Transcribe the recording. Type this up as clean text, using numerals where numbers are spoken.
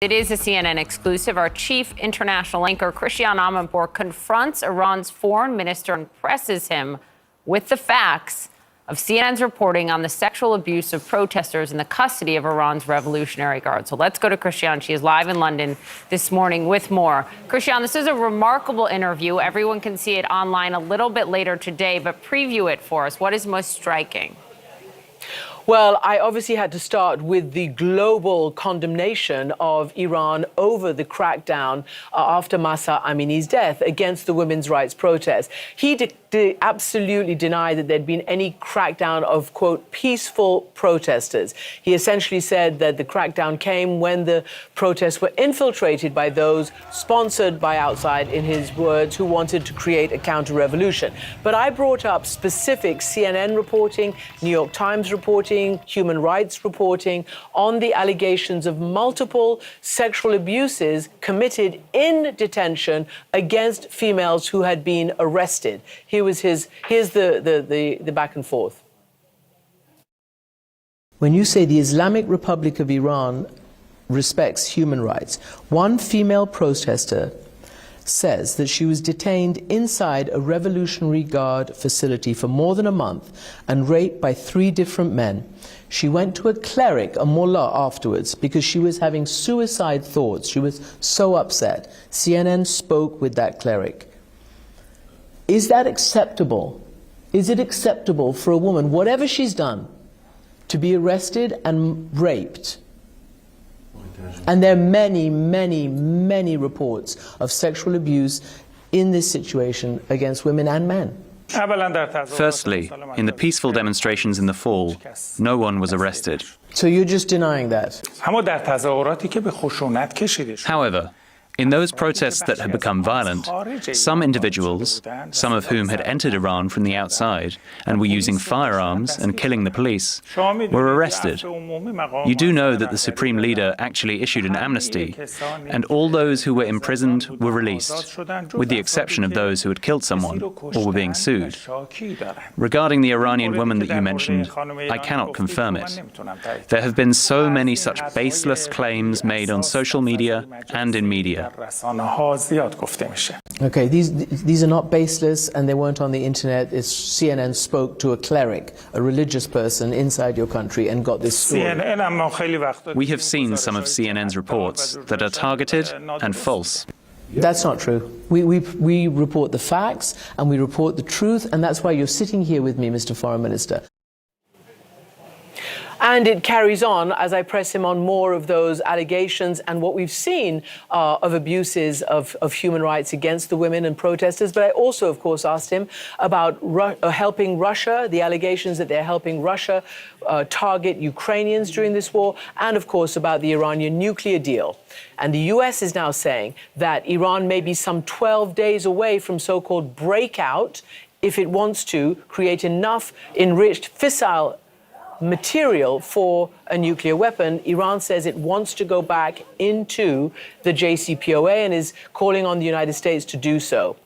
It is a CNN exclusive. Our chief international anchor, Amanpour, confronts Iran's foreign minister and presses him with the facts of CNN's reporting on the sexual abuse of protesters in the custody of Iran's Revolutionary Guard. So let's go to Christiane. She is live in London this morning with more. Christiane, this is a remarkable interview. Everyone can see it online a little bit later today, but preview it for us. What is most striking? Well, I obviously had to start with the global condemnation of Iran over the crackdown after Mahsa Amini's death against the women's rights protests. He absolutely denied that there'd been any crackdown of, quote, peaceful protesters. He essentially said that the crackdown came when the protests were infiltrated by those sponsored by outside, in his words, who wanted to create a counter-revolution. But I brought up specific CNN reporting, New York Times reporting, human rights reporting on the allegations of multiple sexual abuses committed in detention against females who had been arrested. Here's the back and forth. When you say the Islamic Republic of Iran respects human rights, one female protester says that she was detained inside a Revolutionary Guard facility for more than a month and raped by 3 different men. She went to a cleric, a mullah, afterwards because she was having suicide thoughts. She was so upset. CNN spoke with that cleric. Is that acceptable? Is it acceptable for a woman, whatever she's done, to be arrested and raped? And there are many, many, many reports of sexual abuse in this situation against women and men. Firstly, in the peaceful demonstrations in the fall, no one was arrested. So you're just denying that? However, in those protests that had become violent, some individuals, some of whom had entered Iran from the outside and were using firearms and killing the police, were arrested. You do know that the Supreme Leader actually issued an amnesty, and all those who were imprisoned were released, with the exception of those who had killed someone or were being sued. Regarding the Iranian woman that you mentioned, I cannot confirm it. There have been so many such baseless claims made on social media and in media. Okay, these are not baseless and they weren't on the internet. It's CNN spoke to a cleric, a religious person inside your country, and got this story. We have seen some of CNN's reports that are targeted and false. That's not true. We report the facts and we report the truth, and that's why you're sitting here with me, Mr. Foreign Minister. And it carries on as I press him on more of those allegations and what we've seen of abuses of human rights against the women and protesters. But I also, of course, asked him about helping Russia, the allegations that they're helping Russia target Ukrainians during this war, and, of course, about the Iranian nuclear deal. And the U.S. is now saying that Iran may be some 12 days away from so-called breakout if it wants to create enough enriched fissile material for a nuclear weapon. Iran says it wants to go back into the JCPOA and is calling on the United States to do so.